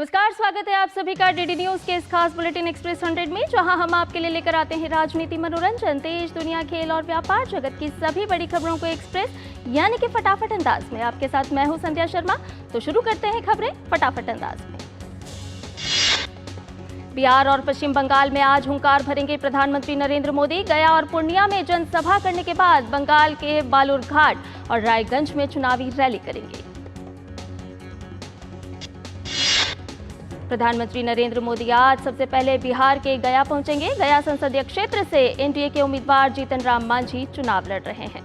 नमस्कार, स्वागत है आप सभी का डीडी न्यूज के इस खास बुलेटिन एक्सप्रेस 100 में, जहां हम आपके लिए लेकर आते हैं राजनीति, मनोरंजन, देश दुनिया, खेल और व्यापार जगत की सभी बड़ी खबरों को एक्सप्रेस यानी कि फटाफट अंदाज में। आपके साथ मैं हूं संध्या शर्मा। तो शुरू करते हैं खबरें फटाफट अंदाज में। बिहार और पश्चिम बंगाल में आज हुंकार भरेंगे प्रधानमंत्री नरेंद्र मोदी। गया और पूर्णिया में जनसभा करने के बाद बंगाल के बालूरघाट और रायगंज में चुनावी रैली करेंगे। प्रधानमंत्री नरेंद्र मोदी आज सबसे पहले बिहार के गया पहुंचेंगे। गया संसदीय क्षेत्र से एनडीए के उम्मीदवार जीतन राम मांझी चुनाव लड़ रहे हैं।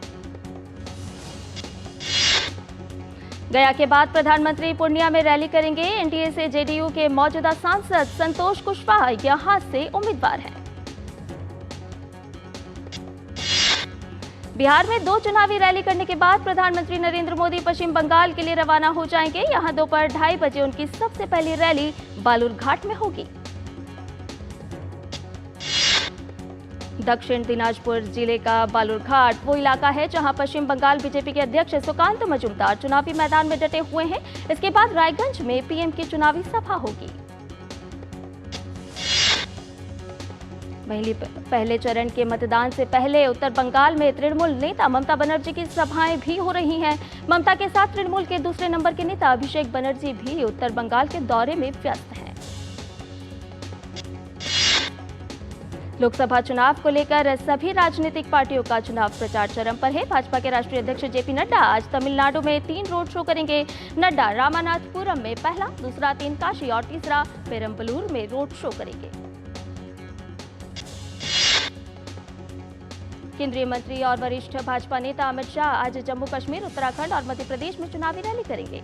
गया के बाद प्रधानमंत्री पूर्णिया में रैली करेंगे। एनडीए से जेडीयू के मौजूदा सांसद संतोष कुशवाहा यहां से उम्मीदवार हैं। बिहार में 2 चुनावी रैली करने के बाद प्रधानमंत्री नरेंद्र मोदी पश्चिम बंगाल के लिए रवाना हो जाएंगे। यहां दोपहर 2:30 बजे उनकी सबसे पहली रैली बालूरघाट में होगी। दक्षिण दिनाजपुर जिले का बालूरघाट वो इलाका है जहां पश्चिम बंगाल बीजेपी के अध्यक्ष सुकांत मजूमदार चुनावी मैदान में डटे हुए हैं। इसके बाद रायगंज में पीएम की चुनावी सभा होगी। पहले चरण के मतदान से पहले उत्तर बंगाल में तृणमूल नेता ममता बनर्जी की सभाएं भी हो रही हैं। ममता के साथ तृणमूल के दूसरे नंबर के नेता अभिषेक बनर्जी भी उत्तर बंगाल के दौरे में व्यस्त हैं। लोकसभा चुनाव को लेकर सभी राजनीतिक पार्टियों का चुनाव प्रचार चरम पर है। भाजपा के राष्ट्रीय अध्यक्ष जेपी नड्डा आज तमिलनाडु में 3 रोड शो करेंगे। नड्डा रामानाथपुरम में पहला, दूसरा तेनकाशी और तीसरा पेरम्बलूर में रोड शो करेंगे। केंद्रीय मंत्री और वरिष्ठ भाजपा नेता अमित शाह आज जम्मू कश्मीर, उत्तराखंड और मध्य प्रदेश में चुनावी रैली करेंगे।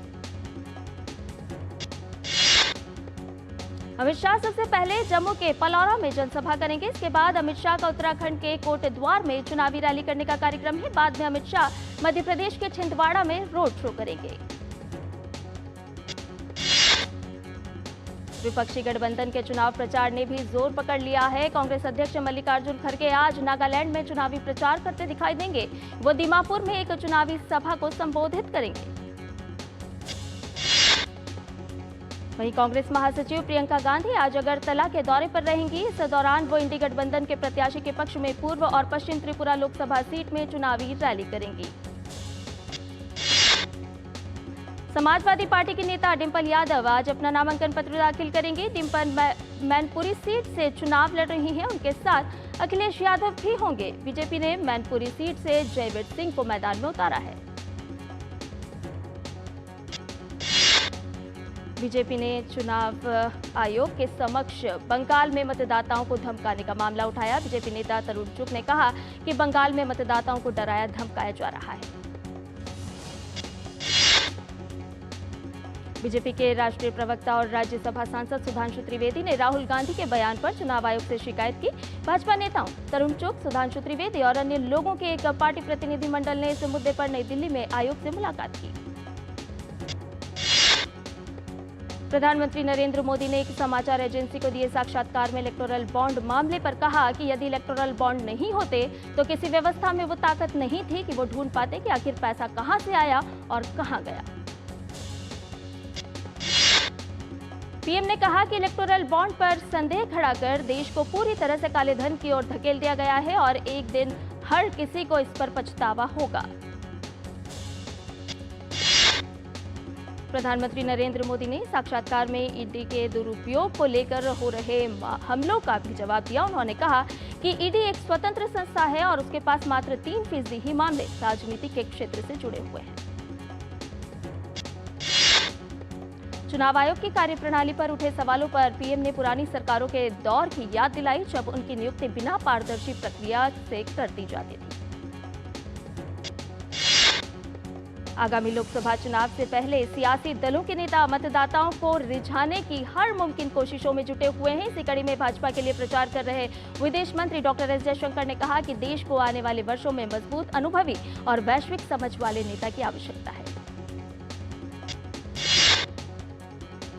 अमित शाह सबसे पहले जम्मू के पलौरा में जनसभा करेंगे। इसके बाद अमित शाह का उत्तराखंड के कोटद्वार में चुनावी रैली करने का कार्यक्रम है। बाद में अमित शाह मध्य प्रदेश के छिंदवाड़ा में रोड शो करेंगे। विपक्षी गठबंधन के चुनाव प्रचार ने भी जोर पकड़ लिया है। कांग्रेस अध्यक्ष मल्लिकार्जुन खड़गे आज नागालैंड में चुनावी प्रचार करते दिखाई देंगे। वो दीमापुर में एक चुनावी सभा को संबोधित करेंगे। वहीं कांग्रेस महासचिव प्रियंका गांधी आज अगरतला के दौरे पर रहेंगी। इस दौरान वो इंडी गठबंधन के प्रत्याशी के पक्ष में पूर्व और पश्चिम त्रिपुरा लोकसभा सीट में चुनावी रैली करेंगी। समाजवादी पार्टी की नेता डिंपल यादव आज अपना नामांकन पत्र दाखिल करेंगी। डिंपल मैनपुरी सीट से चुनाव लड़ रही हैं। उनके साथ अखिलेश यादव भी होंगे। बीजेपी ने मैनपुरी सीट से जयवीर सिंह को मैदान में उतारा है। बीजेपी ने चुनाव आयोग के समक्ष बंगाल में मतदाताओं को धमकाने का मामला उठाया। बीजेपी नेता तरुण चुग ने कहा कि बंगाल में मतदाताओं को डराया धमकाया जा रहा है। बीजेपी के राष्ट्रीय प्रवक्ता और राज्यसभा सांसद सुधांशु त्रिवेदी ने राहुल गांधी के बयान पर चुनाव आयोग से शिकायत की। भाजपा नेताओं तरुण चुग, सुधांशु त्रिवेदी और अन्य लोगों के एक पार्टी प्रतिनिधिमंडल ने इस मुद्दे पर नई दिल्ली में आयोग से मुलाकात की। प्रधानमंत्री नरेंद्र मोदी ने एक समाचार एजेंसी को दिए साक्षात्कार में इलेक्टोरल बॉन्ड मामले पर कहा कि यदि इलेक्टोरल बॉन्ड नहीं होते तो किसी व्यवस्था में वो ताकत नहीं थी कि वो ढूंढ पाते कि आखिर पैसा कहां से आया और कहां गया। पीएम ने कहा कि इलेक्टोरल बॉन्ड पर संदेह खड़ा कर देश को पूरी तरह से काले धन की ओर धकेल दिया गया है और एक दिन हर किसी को इस पर पछतावा होगा। प्रधानमंत्री नरेंद्र मोदी ने साक्षात्कार में ईडी के दुरुपयोग को लेकर हो रहे हमलों का भी जवाब दिया। उन्होंने कहा कि ईडी एक स्वतंत्र संस्था है और उसके पास मात्र 3% ही मामले राजनीति के क्षेत्र से जुड़े हुए हैं। चुनाव आयोग की कार्यप्रणाली पर उठे सवालों पर पीएम ने पुरानी सरकारों के दौर की याद दिलाई, जब उनकी नियुक्ति बिना पारदर्शी प्रक्रिया से कर दी जाती थी। आगामी लोकसभा चुनाव से पहले सियासी दलों के नेता मतदाताओं को रिझाने की हर मुमकिन कोशिशों में जुटे हुए हैं। इसी कड़ी में भाजपा के लिए प्रचार कर रहे विदेश मंत्री डॉक्टर एस जयशंकर ने कहा कि देश को आने वाले वर्षों में मजबूत, अनुभवी और वैश्विक समझ वाले नेता की आवश्यकता है।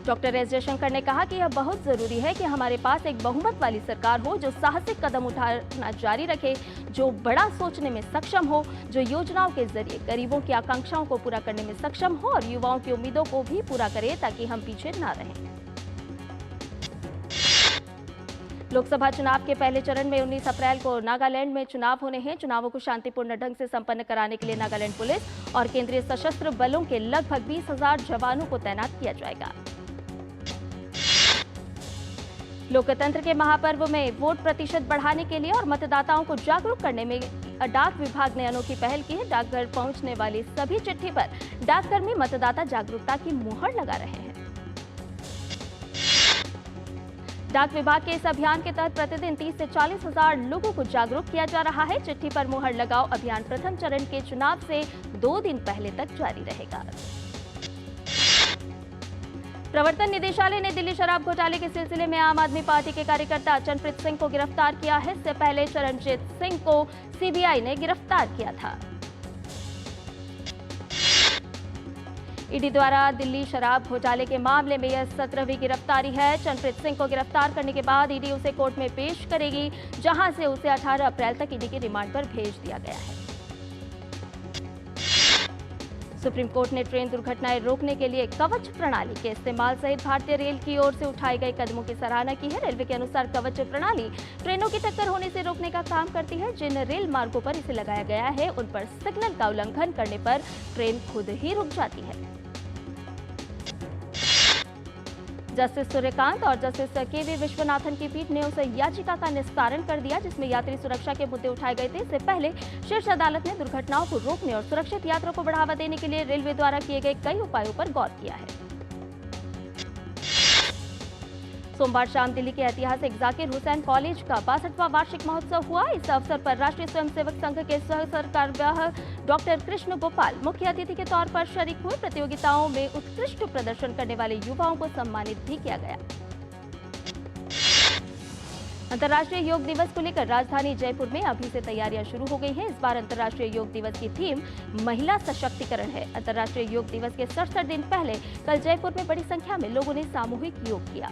डॉक्टर एस जयशंकर ने कहा कि यह बहुत जरूरी है कि हमारे पास एक बहुमत वाली सरकार हो जो साहसिक कदम उठाना जारी रखे, जो बड़ा सोचने में सक्षम हो, जो योजनाओं के जरिए गरीबों की आकांक्षाओं को पूरा करने में सक्षम हो और युवाओं की उम्मीदों को भी पूरा करे ताकि हम पीछे ना रहें। लोकसभा चुनाव के पहले चरण में 19 अप्रैल को नागालैंड में चुनाव होने हैं। चुनावों को शांतिपूर्ण ढंग से संपन्न कराने के लिए नागालैंड पुलिस और केंद्रीय सशस्त्र बलों के लगभग 20,000 जवानों को तैनात किया जाएगा। लोकतंत्र के महापर्व में वोट प्रतिशत बढ़ाने के लिए और मतदाताओं को जागरूक करने में डाक विभाग ने अनोखी पहल की है। डाकघर पहुंचने वाली सभी चिट्ठी पर डाककर्मी मतदाता जागरूकता की मुहर लगा रहे हैं। डाक विभाग के इस अभियान के तहत प्रतिदिन 30 से 40,000 लोगों को जागरूक किया जा रहा है। चिट्ठी पर मुहर लगाओ अभियान प्रथम चरण के चुनाव से 2 दिन पहले तक जारी रहेगा। प्रवर्तन निदेशालय ने दिल्ली शराब घोटाले के सिलसिले में आम आदमी पार्टी के कार्यकर्ता चरणप्रीत सिंह को गिरफ्तार किया है। इससे पहले चरणजीत सिंह को सीबीआई ने गिरफ्तार किया था। ईडी द्वारा दिल्ली शराब घोटाले के मामले में यह 17वीं गिरफ्तारी है। चरणप्रीत सिंह को गिरफ्तार करने के बाद ईडी उसे कोर्ट में पेश करेगी, जहां से उसे 18 अप्रैल तक ईडी की रिमांड पर भेज दिया गया है। सुप्रीम कोर्ट ने ट्रेन दुर्घटनाएं रोकने के लिए कवच प्रणाली के इस्तेमाल सहित भारतीय रेल की ओर से उठाए गए कदमों की सराहना की है। रेलवे के अनुसार कवच प्रणाली ट्रेनों की टक्कर होने से रोकने का काम करती है। जिन रेल मार्गों पर इसे लगाया गया है उन पर सिग्नल का उल्लंघन करने पर ट्रेन खुद ही रुक जाती है। जस्टिस सूर्यकांत और जस्टिस केवी विश्वनाथन की पीठ ने उस याचिका का निस्तारण कर दिया जिसमें यात्री सुरक्षा के मुद्दे उठाए गए थे। इससे पहले शीर्ष अदालत ने दुर्घटनाओं को रोकने और सुरक्षित यात्रा को बढ़ावा देने के लिए रेलवे द्वारा किए गए कई उपायों पर गौर किया है। सोमवार शाम दिल्ली के ऐतिहासिक जाकिर हुसैन कॉलेज का 62वां वार्षिक महोत्सव हुआ। इस अवसर पर राष्ट्रीय स्वयंसेवक संघ के सह सरकार्यवाह डॉक्टर कृष्ण गोपाल मुख्य अतिथि के तौर पर शरीक हुए। प्रतियोगिताओं में उत्कृष्ट प्रदर्शन करने वाले युवाओं को सम्मानित भी किया गया। अंतर्राष्ट्रीय योग दिवस को लेकर राजधानी जयपुर में अभी से तैयारियां शुरू हो गई हैं। इस बार अंतर्राष्ट्रीय योग दिवस की थीम महिला सशक्तिकरण है। अंतर्राष्ट्रीय योग दिवस के 67 दिन पहले कल जयपुर में बड़ी संख्या में लोगों ने सामूहिक योग किया।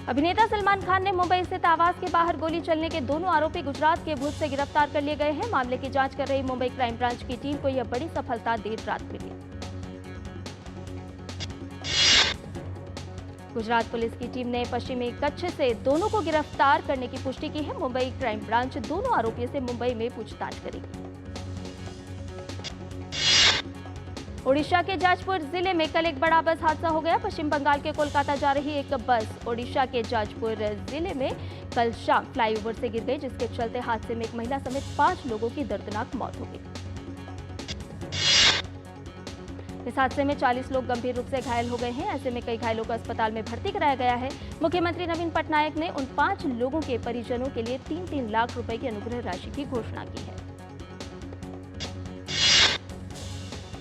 अभिनेता सलमान खान ने मुंबई स्थित आवास के बाहर गोली चलने के दोनों आरोपी गुजरात के भूत से गिरफ्तार कर लिए गए हैं। मामले की जांच कर रही मुंबई क्राइम ब्रांच की टीम को यह बड़ी सफलता देर रात मिली। गुजरात पुलिस की टीम ने पश्चिमी कच्छ से दोनों को गिरफ्तार करने की पुष्टि की है। मुंबई क्राइम ब्रांच दोनों आरोपियों से मुंबई में पूछताछ करेगी। ओडिशा के जाजपुर जिले में कल एक बड़ा बस हादसा हो गया। पश्चिम बंगाल के कोलकाता जा रही एक बस ओडिशा के जाजपुर जिले में कल शाम फ्लाईओवर से गिर गई, जिसके चलते हादसे में एक महिला समेत 5 लोगों की दर्दनाक मौत हो गई। इस हादसे में 40 लोग गंभीर रूप से घायल हो गए हैं। ऐसे में कई घायलों को अस्पताल में भर्ती कराया गया है। मुख्यमंत्री नवीन पटनायक ने उन 5 लोगों के परिजनों के लिए 3-3 लाख रुपए की अनुग्रह राशि की घोषणा की है।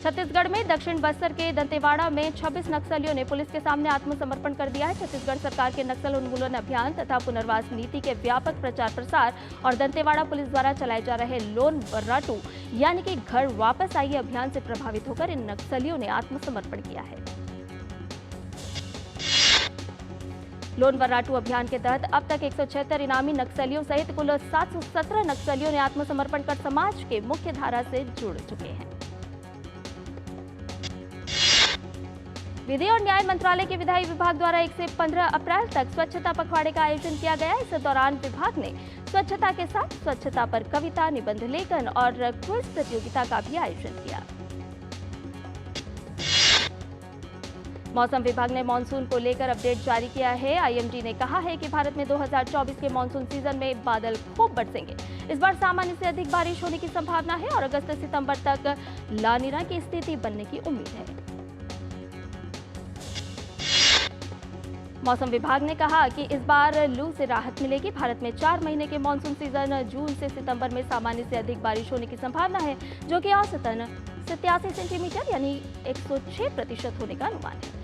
छत्तीसगढ़ में दक्षिण बस्तर के दंतेवाड़ा में 26 नक्सलियों ने पुलिस के सामने आत्मसमर्पण कर दिया है। छत्तीसगढ़ सरकार के नक्सल उन्मूलन अभियान तथा पुनर्वास नीति के व्यापक प्रचार प्रसार और दंतेवाड़ा पुलिस द्वारा चलाए जा रहे लोन वर्राटू यानी कि घर वापस आइए अभियान से प्रभावित होकर इन नक्सलियों ने आत्मसमर्पण किया है। लोन वर्राटू अभियान के तहत अब तक 176 इनामी नक्सलियों सहित कुल 717 नक्सलियों ने आत्मसमर्पण कर समाज के मुख्य धारा से जुड़ चुके हैं। विधि और न्याय मंत्रालय के विधायी विभाग द्वारा 1 से 15 अप्रैल तक स्वच्छता पखवाड़े का आयोजन किया गया। इस दौरान विभाग ने स्वच्छता के साथ स्वच्छता पर कविता, निबंध लेखन और क्विज प्रतियोगिता का भी आयोजन किया। मौसम विभाग ने मानसून को लेकर अपडेट जारी किया है। आईएमडी ने कहा है कि भारत में 2024 के मानसून सीजन में बादल खूब बरसेंगे। इस बार सामान्य से अधिक बारिश होने की संभावना है और अगस्त से सितंबर तक ला नीना की स्थिति बनने की उम्मीद है। मौसम विभाग ने कहा कि इस बार लू से राहत मिलेगी। भारत में 4 महीने के मानसून सीजन जून से सितंबर में सामान्य से अधिक बारिश होने की संभावना है, जो कि औसतन 87 सेंटीमीटर यानी 106% होने का अनुमान है।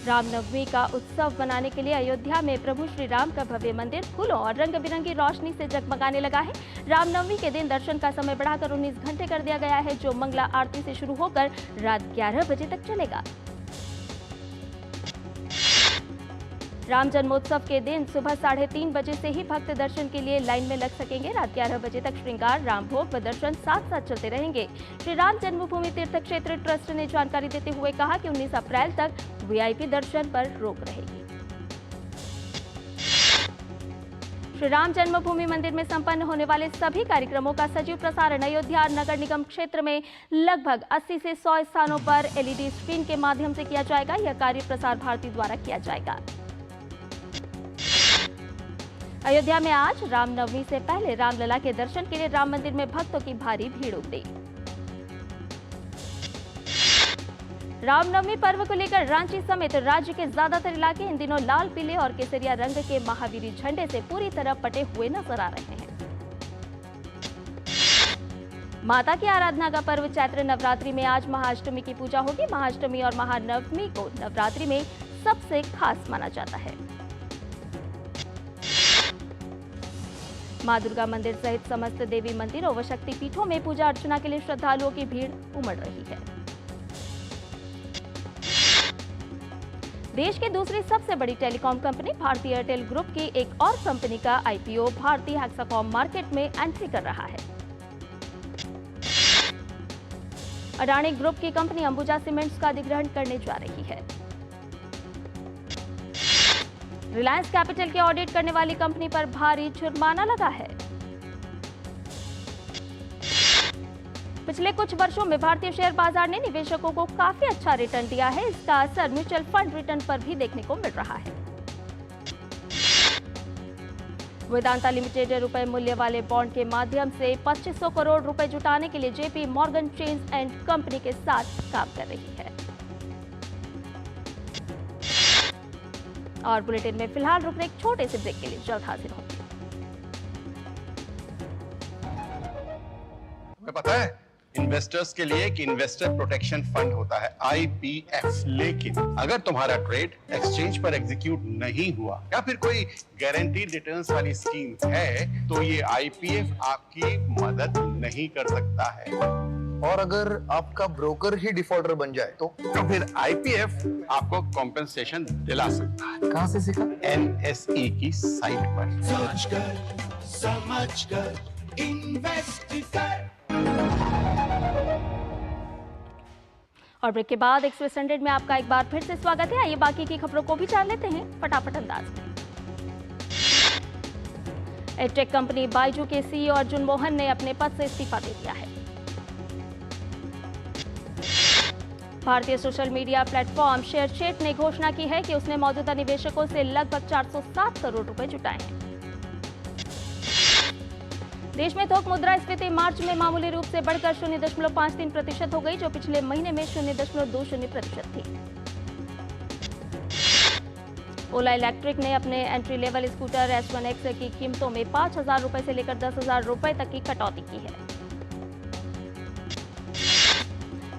रामनवमी का उत्सव मनाने के लिए अयोध्या में प्रभु श्री राम का भव्य मंदिर फूलों और रंग बिरंगी रोशनी से जगमगाने लगा है। रामनवमी के दिन दर्शन का समय बढ़ाकर 19 घंटे कर दिया गया है, जो मंगला आरती से शुरू होकर रात 11 बजे तक चलेगा। राम जन्मोत्सव के दिन सुबह 3:30 बजे से ही भक्त दर्शन के लिए लाइन में लग सकेंगे। रात 11 बजे तक श्रृंगार, राम भोग व दर्शन साथ साथ चलते रहेंगे। श्री राम जन्मभूमि तीर्थ क्षेत्र ट्रस्ट ने जानकारी देते हुए कहा कि 19 अप्रैल तक वीआईपी दर्शन पर रोक रहेगी। श्री राम जन्मभूमि मंदिर में संपन्न होने वाले सभी कार्यक्रमों का सजीव प्रसारण अयोध्या नगर निगम क्षेत्र में लगभग 80 से 100 स्थानों पर एलईडी स्क्रीन के माध्यम से किया जाएगा। यह कार्य प्रसार भारती द्वारा किया जाएगा। अयोध्या में आज रामनवमी से पहले रामलला के दर्शन के लिए राम मंदिर में भक्तों की भारी भीड़ उमड़ी। रामनवमी पर्व को लेकर रांची समेत राज्य के ज्यादातर इलाके इन दिनों लाल, पीले और केसरिया रंग के महावीरी झंडे से पूरी तरह पटे हुए नजर आ रहे हैं। माता की आराधना का पर्व चैत्र नवरात्रि में आज महाअष्टमी की पूजा होगी। महाअष्टमी और महानवमी को नवरात्रि में सबसे खास माना जाता है। मां दुर्गा मंदिर सहित समस्त देवी मंदिरों व शक्ति पीठों में पूजा अर्चना के लिए श्रद्धालुओं की भीड़ उमड़ रही है। देश की दूसरी सबसे बड़ी telecom company Bharti Airtel group की एक और कंपनी का आईपीओ भारती हेक्साकॉम मार्केट में एंट्री कर रहा है। अडानी ग्रुप की कंपनी अंबुजा सीमेंट्स का अधिग्रहण करने जा रही है। रिलायंस कैपिटल के ऑडिट करने वाली कंपनी पर भारी जुर्माना लगा है। पिछले कुछ वर्षों में भारतीय शेयर बाजार ने निवेशकों को काफी अच्छा रिटर्न दिया है। इसका असर म्यूचुअल फंड रिटर्न पर भी देखने को मिल रहा है। वेदांता लिमिटेड रुपए मूल्य वाले बॉन्ड के माध्यम से 2500 करोड़ रुपए जुटाने के लिए JP Morgan chains and company के साथ काम कर रही है। और बुलेटिन में फिलहाल रुकने एक छोटे से ब्रेक के लिए जल्द हाजिर होंगे। तुम्हें पता है इन्वेस्टर्स के लिए एक इन्वेस्टर प्रोटेक्शन फंड होता है IPF, लेकिन अगर तुम्हारा ट्रेड एक्सचेंज पर एग्जीक्यूट नहीं हुआ या फिर कोई गारंटीड रिटर्न्स वाली स्कीम है तो ये IPF आपकी मदद नहीं कर सकता है। और अगर आपका ब्रोकर ही डिफॉल्टर बन जाए तो फिर IPF आपको कॉम्पेंसेशन दिला सकता है। कहां से सीखा? NSE की साइट पर। सोचकर समझकर इन्वेस्ट कर। और ब्रेक के बाद एक्सप्रेस 100 में आपका एक बार फिर से स्वागत है। आइए बाकी की खबरों को भी जान लेते हैं फटाफट अंदाज में। एडटेक कंपनी बायजू के सीईओ अर्जुन मोहन ने अपने पद से इस्तीफा दे दिया है। भारतीय सोशल मीडिया प्लेटफॉर्म शेयरचैट ने घोषणा की है कि उसने मौजूदा निवेशकों से लगभग 407 करोड़ रुपए जुटाए हैं। देश में थोक मुद्रास्फीति मार्च में मामूली रूप से बढ़कर 0.53% हो गई, जो पिछले महीने में 0.20% थी। ओला इलेक्ट्रिक ने अपने एंट्री लेवल स्कूटर S1X की कीमतों में 5,000 रुपए से लेकर 10,000 रुपए तक की कटौती की है।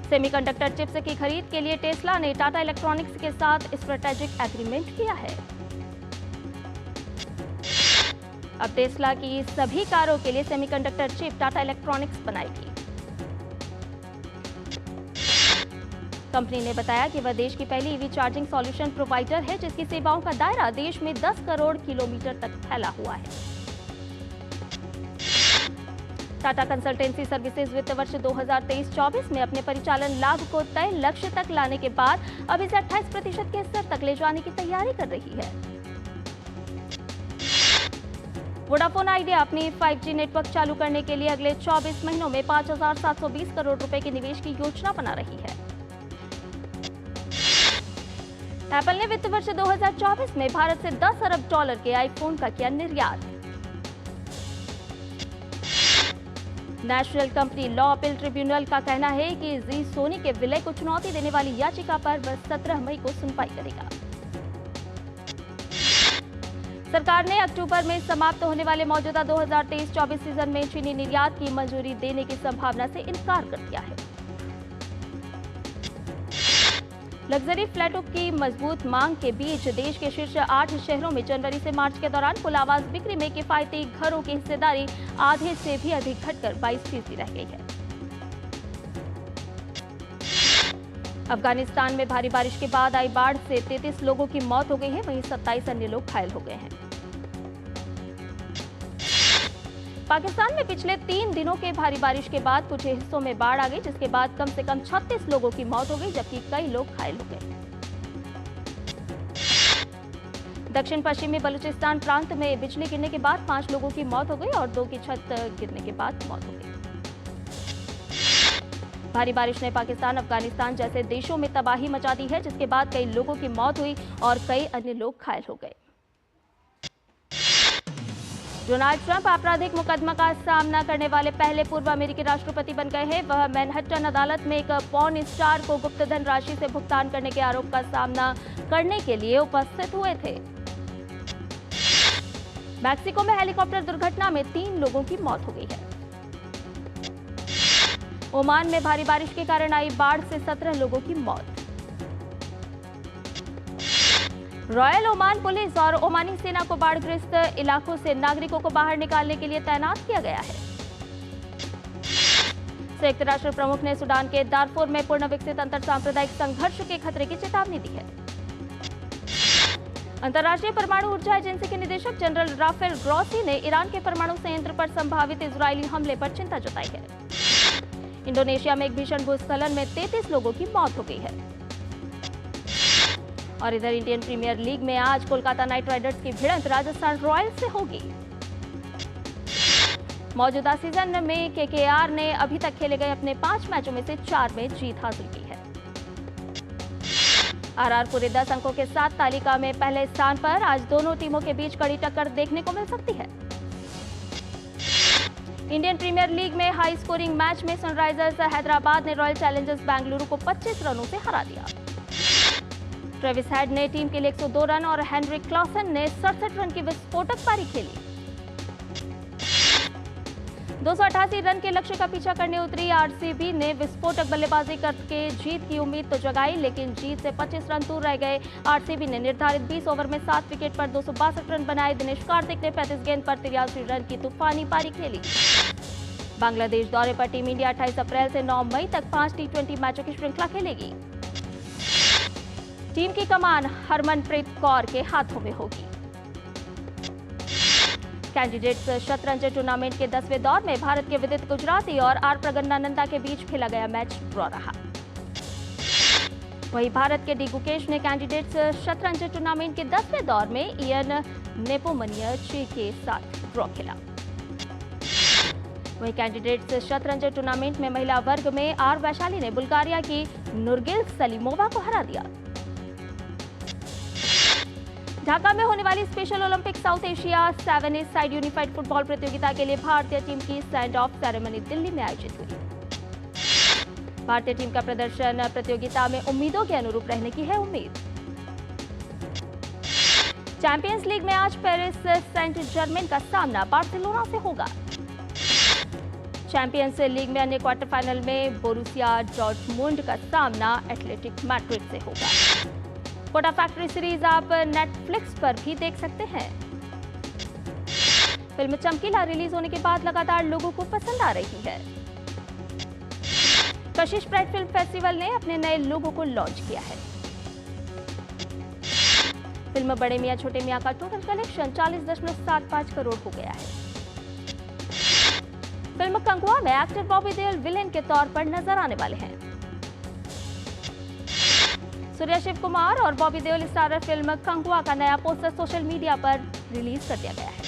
सेमीकंडक्टर चिप्स की खरीद के लिए टेस्ला ने टाटा इलेक्ट्रॉनिक्स के साथ स्ट्रेटेजिक एग्रीमेंट किया है। अब टेस्ला की सभी कारों के लिए सेमीकंडक्टर चिप टाटा इलेक्ट्रॉनिक्स बनाएगी। कंपनी ने बताया कि वह देश की पहली ईवी चार्जिंग सॉल्यूशन प्रोवाइडर है जिसकी सेवाओं का दायरा देश में 10 करोड़ किलोमीटर तक फैला हुआ है। टाटा कंसल्टेंसी सर्विसेज वित्त वर्ष 2023-24 में अपने परिचालन लाभ को तय लक्ष्य तक लाने के बाद अब इसे 28% के स्तर तक ले जाने की तैयारी कर रही है। वोडाफोन आइडिया अपनी 5G नेटवर्क चालू करने के लिए अगले 24 महीनों में 5,720 करोड़ रुपए के निवेश की योजना बना रही है। एप्पल ने वित्त वर्ष 2024 में भारत से 10 अरब डॉलर के आईफोन का किया निर्यात। National company law appeal tribunal का कहना है कि जी सोनी के विलय को चुनौती देने वाली याचिका पर वह 17 मई को सुनवाई करेगा। सरकार ने अक्टूबर में समाप्त होने वाले मौजूदा 2023-24 सीजन में चीनी निर्यात की मंजूरी देने की संभावना से इनकार कर दिया है। लग्जरी फ्लैटों की मजबूत मांग के बीच देश के शीर्ष 8 शहरों में जनवरी से मार्च के दौरान कुल आवास बिक्री में किफायती घरों की हिस्सेदारी आधे से भी अधिक घटकर 22% रह गई है। अफगानिस्तान में भारी बारिश के बाद आई बाढ़ से 33 लोगों की मौत हो गई है, वहीं 27 अन्य लोग घायल हो गए हैं। पाकिस्तान में पिछले 3 दिनों के भारी बारिश के बाद कुछ हिस्सों में बाढ़ आ गई, जिसके बाद कम से कम 36 लोगों की मौत हो गई, जबकि कई लोग घायल हो गए। दक्षिण पश्चिमी बलूचिस्तान प्रांत में बिजली गिरने के बाद 5 लोगों की मौत हो गई और 2 की छत गिरने के बाद मौत हो गई। भारी बारिश ने पाकिस्तान, अफगानिस्तान जैसे देशों में तबाही मचा दी है, जिसके बाद कई लोगों की मौत हुई और कई अन्य लोग घायल हो गए। डोनाल्ड ट्रंप आपराधिक मुकदमा का सामना करने वाले पहले पूर्व अमेरिकी राष्ट्रपति बन गए हैं। वह मैनहट्टन अदालत में एक पॉर्न स्टार को गुप्त धन राशि से भुगतान करने के आरोप का सामना करने के लिए उपस्थित हुए थे। मैक्सिको में हेलीकॉप्टर दुर्घटना में 3 लोगों की मौत हो गई है। ओमान में भारी बारिश के कारण आई बाढ़ से 17 लोगों की मौत। रॉयल ओमान पुलिस और ओमानी सेना को बाढ़ग्रस्त इलाकों से नागरिकों को बाहर निकालने के लिए तैनात किया गया है। संयुक्त राष्ट्र प्रमुख ने सूडान के दारफुर में पूर्ण विकसित अंतर सांप्रदायिक संघर्ष के खतरे की चेतावनी दी है। अंतर्राष्ट्रीय परमाणु ऊर्जा एजेंसी के निदेशक जनरल राफेल ग्रॉसी ने ईरान के परमाणु संयंत्र पर संभावित इजरायली हमले पर चिंता जताई है। इंडोनेशिया में एक भीषण भूस्खलन में 33 लोगों की मौत हो गई है। और इधर इंडियन प्रीमियर लीग में आज कोलकाता नाइट राइडर्स की भिड़ंत राजस्थान रॉयल्स से होगी। मौजूदा सीजन में केकेआर ने अभी तक खेले गए अपने 5 मैचों में से 4 में जीत हासिल की है। आरआर पूरे 10 अंकों के साथ तालिका में पहले स्थान पर। आज दोनों टीमों के बीच कड़ी टक्कर देखने को मिल सकती है। इंडियन प्रीमियर लीग में हाई स्कोरिंग मैच में सनराइजर्स हैदराबाद ने रॉयल चैलेंजर्स बेंगलुरु को 25 रनों से हरा दिया। ट्रेविस हेड ने टीम के लिए 102 रन और हेनरी क्लॉसन ने 67 रन की विस्फोटक पारी खेली। 288 रन के लक्ष्य का पीछा करने उतरी आरसीबी ने विस्फोटक बल्लेबाजी करके जीत की उम्मीद तो जगाई, लेकिन जीत से 25 रन दूर रह गए। आरसीबी ने निर्धारित 20 ओवर में 7 विकेट पर 262 रन बनाए। दिनेश कार्तिक ने 35 गेंद पर 83 रन की तूफानी पारी खेली। बांग्लादेश दौरे पर टीम इंडिया 28 अप्रैल से 9 मई तक 5 टी20 मैचों की श्रृंखला खेलेगी। टीम की कमान हरमनप्रीत कौर के हाथों में होगी। कैंडिडेट्स शतरंज टूर्नामेंट के 10वें दौर में भारत के विदित गुजराती और आर प्रगन्नानंदा के बीच खेला गया मैच ड्रॉ रहा। वहीं भारत के डी गुकेश ने कैंडिडेट्स शतरंज टूर्नामेंट के 10वें दौर में इयन नेपोमनियच के साथ ड्रॉ खेला। वहीं कैंडिडेट्स शतरंज टूर्नामेंट में महिला वर्ग में आर वैशाली ने बुल्गारिया की नुरगिल सलीमोवा को हरा दिया। ढाका में होने वाली special Olympic south Asia 7 side unified football प्रतियोगिता के लिए भारतीय टीम की सेंड ऑफ सेरेमनी दिल्ली में आयोजित हुई। भारतीय टीम का प्रदर्शन प्रतियोगिता में उम्मीदों के अनुरूप रहने की है उम्मीद। चैंपियंस लीग में आज पेरिस सेंट जर्मेन का सामना बार्सिलोना से होगा। चैंपियंस लीग में अन्य क्वार्टर फाइनल में बोरुसिया डॉर्टमुंड का सामना एथलेटिक मैड्रिड से होगा। कोटा फैक्ट्री सीरीज आप नेटफ्लिक्स पर भी देख सकते हैं। फिल्म चमकीला रिलीज होने के बाद लगातार लोगों को पसंद आ रही है। कशिश प्राइड फिल्म फेस्टिवल ने अपने नए लोगों को लॉन्च किया है। फिल्म बड़े मियां छोटे मियां का टोटल कलेक्शन 40.75 करोड़ हो गया है। फिल्म कंगुआ में एक्टर बॉबी देओल विलेन के तौर पर नजर आने वाले हैं। सूर्या शिव कुमार और बॉबी देओल स्टारर फिल्म कंगुआ का नया पोस्टर सोशल मीडिया पर रिलीज कर दिया गया है।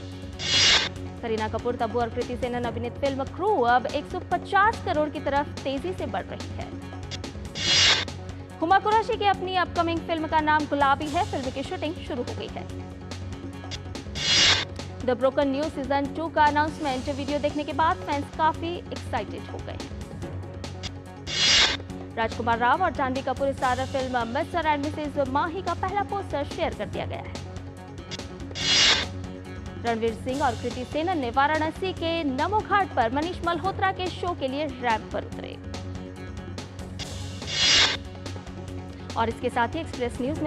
करीना कपूर, तब्बू और कृति सेनन अभिनीत फिल्म क्रू अब 150 करोड़ की तरफ तेजी से बढ़ रही है। हुमा कुरैशी की अपनी अपकमिंग फिल्म का नाम गुलाबी है। फिल्म की शूटिंग शुरू हो गई है। द ब्रोकन न्यूज सीजन 2 का अनाउंसमेंट वीडियो देखने के बाद फैंस काफी एक्साइटेड हो गए हैं। राजकुमार राव और जानवी कपूर स्टारर फिल्म मिस्टर एंड मिसेज माही का पहला पोस्टर शेयर कर दिया गया है। रणवीर सिंह और कृति सेनन ने वाराणसी के नमो घाट पर मनीष मल्होत्रा के शो के लिए रैंप पर उतरे। और इसके साथ ही एक्सप्रेस न्यूज में